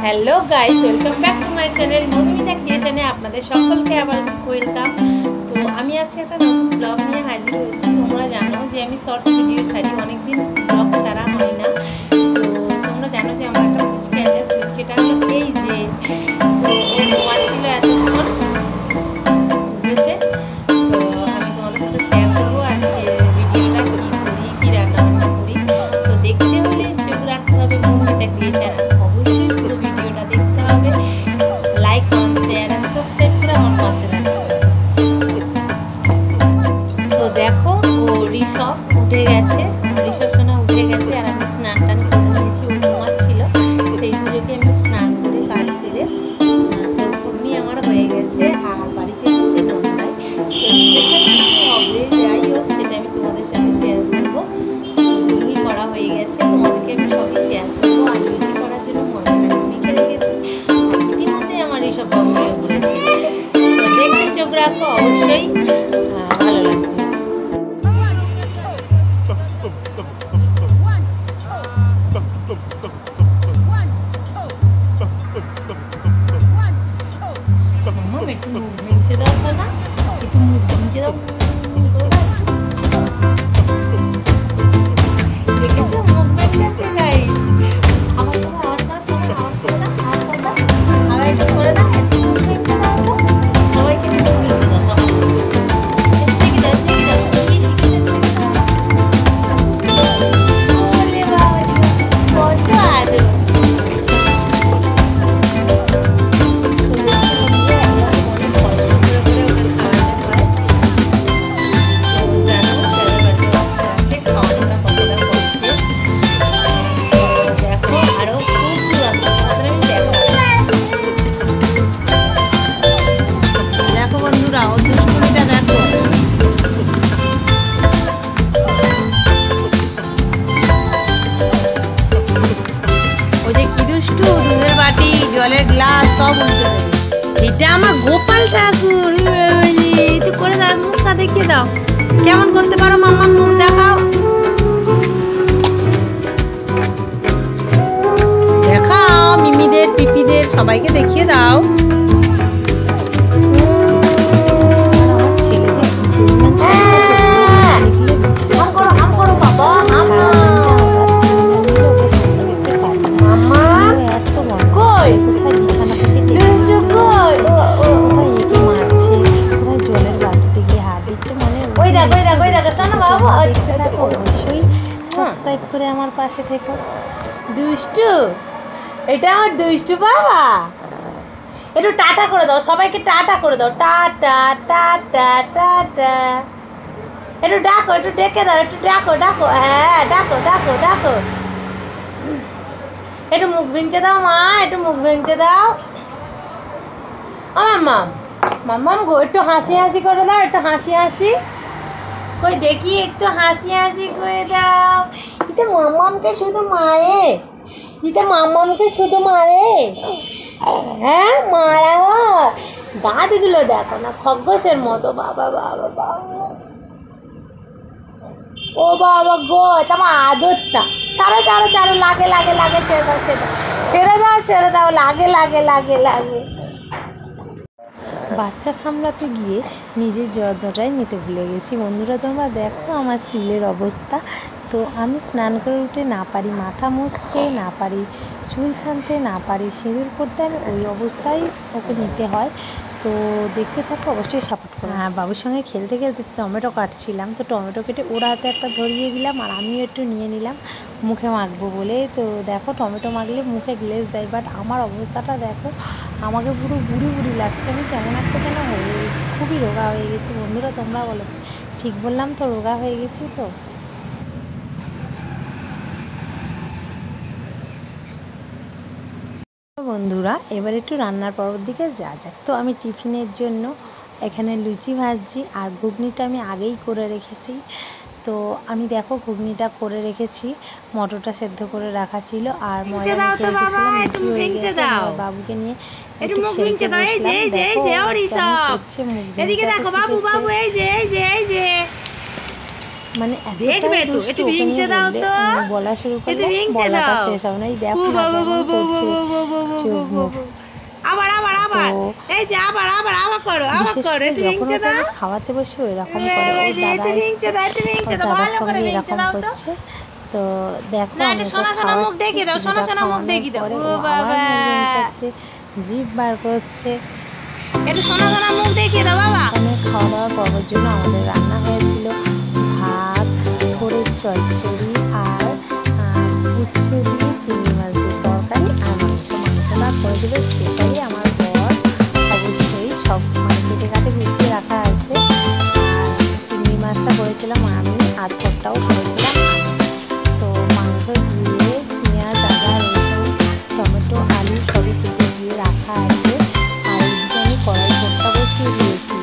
Hello guys welcome back to my channel Madhumita क्रिएशने আপনাদের সকলকে আবার ওয়েলকাম। তো আমি আজকে একটা নতুন ব্লগ নিয়ে হাজির হয়েছি। তোমরা জানো যে আমি শর্টস ভিডিও ছাড়ি, অনেক দিন ব্লগ ছাড়া হয় না। তো তোমরা জানো যে আমার একটা পুচকে আছে, পুচকেটা এই যে ছিল এতক্ষণ উঠেছে। তো আমি তোমাদের সাথে শেয়ার করবো আজকে ভিডিওটা কি করি, কি রান্না বান্না করি। তো দেখতে হলে চোখ রাখতে হবে মধুমিতা ক্রিয়েশন। অবশ্যই পুরো ভিডিওটা দেখতে হবে, like comment share and subscribe করে আমার পাশে রাখতে হবে। তো দেখো ও ঋষভ উঠে গেছে, ঋষভ সোনা উঠে গেছে আর আমি স্নান টান করে নিয়েছি। ও ঘুমাচ্ছিল, সেই সুযোগে আমি স্নান করে কাজ সেরে তো ঘুগনি আমার হয়ে গেছে। আর বাড়িতে এসেছে নন্দায়, তো স্পেশাল কিছু হবে, যাই হোক সেটা আমি তোমাদের সাথে শেয়ার করবো। ঘুগনি করা হয়ে গেছে, তোমাদেরকে আমি সবই শেয়ার করবো। আর লুচি করার জন্য ময়দা মেখে রেখেছি, আর ইতিমধ্যে আমার এইসব হয়ে পড়েছে। তো দেখতে চোখ রাখো, অবশ্যই ভালো লাগবে। একটু মুখ ভেঙে দাও সোনা, একটু মুখ ভেঙে দাও। দেখেছো মুখ ভেঙে যাচ্ছে গাইস। আবার একটু করে দাও, একটু মুখ ভেঙে দাও। তো সবাইকে মুখ ভেঙে দাও, দেখে দাও কি শিখেছে বলে বাবা বড্ড আদর। দুধের বাটি, জলের গ্লাস সব উল্টে দেবে। এটা আমার গোপাল ঠাকুর। একটু করে দাও, মুখটা দেখিয়ে দাও কেমন করতে পারো। মাম্মা মুখ দেখাও, দেখাও মিমিদের পিপিদের সবাইকে দেখিয়ে দাও। অবশ্যই সাবস্ক্রাইব করে আমার পাশে থেকো। দুষ্টু, এটা আমার দুষ্টু বাবা। একটু টাটা করে দাও, সবাইকে টাটা করে দাও। Tata tata tata. একটু ডাকো, একটু ডেকে দাও, একটু ডাকো ডাকো। হ্যাঁ ডাকো ডাকো ডাকো। একটু মুখ ভেঙে দাও মা, একটু মুখ ভেঙে দাও। মাম্মাম মাম্মাম গো, একটু হাসি হাসি করে দাও, একটু হাসি হাসি। কই দেখি একটু হাসি হাসি করে দাও। এটা মাম্মামকে শুধু মারে, এটা মাম্মামকে শুধু মারে। হ্যাঁ মারা দাঁতগুলো দেখো না, খগ্গসের মতো। বাবা বাবা বাবা, ও বাবা গো, এটা আমার আদরটা। ছাড়ো ছাড়ো ছাড়ো, লাগে লাগে লাগে, ছেড়ে দাও ছেড়ে দাও ছেড়ে দাও ছেড়ে দাও, লাগে লাগে লাগে লাগে। বাচ্চা সামলাতে গিয়ে নিজের যত্নটাই নিতে ভুলে গেছি। বন্ধুরা তোমরা দেখো আমার চুলের অবস্থা। তো আমি স্নান করে উঠে না পারি মাথা মুছতে, না পারি চুল ছানতে, না পারি সিঁদুর করতে, আমি ওই অবস্থায় ওকে নিতে হয়। তো দেখতে থাকো, অবশ্যই সাপোর্ট করো। হ্যাঁ, বাবুর সঙ্গে খেলতে খেলতে টমেটো কাটছিলাম, তো টমেটো কেটে ওর হাতে একটা ধরিয়ে দিলাম আর আমিও একটু নিয়ে নিলাম মুখে মাখবো বলে। তো দেখো টমেটো মাখলে মুখে গ্লেজ দেয়, বাট আমার অবস্থাটা দেখো, আমাকে পুরো বুড়ি বুড়ি লাগছে। আমি কেমন একটা যেন হয়ে গেছি, খুবই রোগা হয়ে গেছি। বন্ধুরা তোমরা বলো ঠিক বললাম তো? রোগা হয়ে গেছি তো। বন্ধুরা এবার একটু রান্নার পরের দিকে যা যাক। তো আমি টিফিনের জন্য এখানে লুচি ভাজছি, আর ঘুগনিটা আমি আগেই করে রেখেছি। তো আমি দেখো ঘুগনিটা করে রেখেছি, মটরটা সেদ্ধ করে রাখা ছিল, আর ময়দা মেখে রেখেছিলাম। লুচি হয়ে গেছে, বাবুকে নিয়ে একটু খেলতে বসলাম। মানে দেখবে তো একটু ভিংচে দাও তো, বলা শুরু করলে বলাটা শেষ হবে না। এই দেখো চোখ মুখ। আবার আবার আবার এই যে আবার আবার আবার করো আবার করো একটু ভিংচে দাও। খাওয়াতে বসে এরকম করে, ওই দাদার সঙ্গে এরকম করছে। তো দেখো না একটু সোনা সোনা মুখ দেখিয়ে দাও, সোনা সোনা মুখ দেখিয়ে দাও। ও বাবা জিভ বার করছে। একটু সোনা সোনা মুখ দেখিয়ে দাও বাবা। ওখানে খাওয়া দাওয়ার পর্বের জন্য আমাদের রান্না হয়েছিল ভাত, থোড়ের চচ্চড়ি আর উচ্ছে দিয়ে চিংড়ি মাছ দিয়ে তরকারি আর মাংস। মাংসটা করে দেবে স্পেশালি আমার বর, অবশ্যই সব কেটে কাটে গুছিয়ে রাখা আছে। আর চিংড়ি মাছটা করেছিলাম আমি, আর থোড়টাও করেছিলাম আমি। তো মাংস ধুয়ে পেঁয়াজ, আদা, রসুন, টমেটো, আলু সবই কেটে দিয়ে রাখা আছে। আর ওইদিকে আমি কড়াই ভর্তা বসিয়ে দিয়েছি।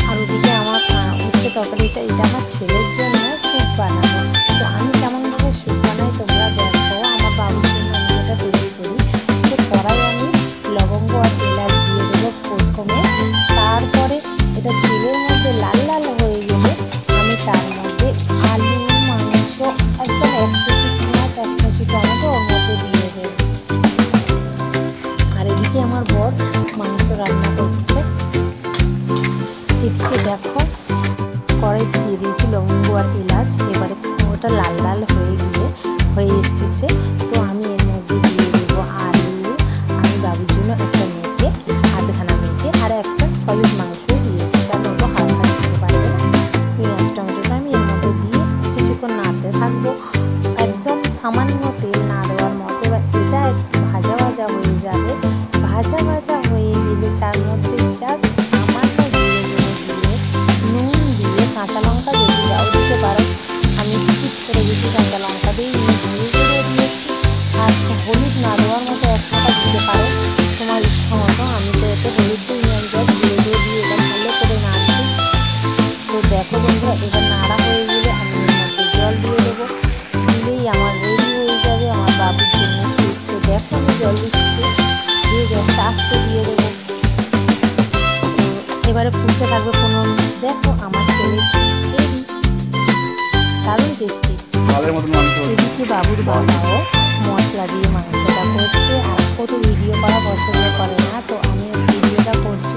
আর ওদিকে আমার উচ্ছে তরকারি, এটা আমার ছেলের জন্য স্যুপ বানাবো। তো আমি কেমনভাবে স্যুপ বানাই তোমরা দেখো। আমার বাবুর জন্য আমি যেটা তৈরি করি, তো কড়াই আমি লবঙ্গ আর এলাচ দিয়ে দেবো প্রথমে। তারপরে এটা তেলের মধ্যে লাল লাল হয়ে গেলে আমি তার মধ্যে আলু, মাংস, একদম 1 কেজি পেঁয়াজ, 1 কেজি টমেটো ওর মধ্যে দিয়ে দেবো। আর এদিকে আমার বর মাংস রান্না করছে। এদিকে দেখো কড়াই দিয়ে দিয়েছি লবঙ্গ আর এলাচ। এবারে ওটা লাল লাল হয়ে এসেছে। তো আমি এর মধ্যে দিয়ে দেবো আলু। আমি বাবুর জন্য একটা মেটে, আধখানা মেটে আর একটা সলিড মাংস দিয়েছি, কারণ ওটা হালকা খেতে পারবে না। পেঁয়াজ টমেটোটা আমি এর মধ্যে দিয়ে কিছুক্ষণ নাড়তে থাকবো, একদম সামান্য তেল না দেওয়ার মতো। এবার এটা ভাজা ভাজা হয়ে যাবে। ভাজা ভাজা হয়ে গেলে তার মধ্যে জাস্ট সামান্য জিরে গুঁড়ো দিয়ে, নুন দিয়ে, কাঁচা লঙ্কা যদি দাও দিতে পারো, আমি স্কিপ করে দিয়েছি, কাঁচা লঙ্কা দিয়ে জিরে গুঁড়ো দিয়েছি। আর হলুদ না দেওয়ার মতো এক ফোঁটা দিতে পারো তোমার ইচ্ছা মতো। আমি তো এতে হলুদ দিই না, জাস্ট জিরে গুঁড়ো দিয়ে এটা ভালো করে নাড়ছি। তো দেখো বন্ধুরা, এবার নাড়া হয়ে গেলে আমি এর মধ্যে জল দিয়ে দেবো। দিলেই আমার রেডি হয়ে যাবে আমার বাবুর জন্য স্যুপ। তো দেখো আমি জল দিচ্ছি, দিয়ে গ্যাসটা আস্তে দিয়ে দেবো। তো এবারে ফুটতে থাকবে 15 মিনিট। দেখো আমার ছেলের স্যুপ রেডি, দারুণ টেস্টি। এদিকে বাবুর বাবাও মশলা দিয়ে মাংসটা করছে। আর ও তো ভিডিও করা পছন্দ করে না, তো আমি ভিডিওটা করছি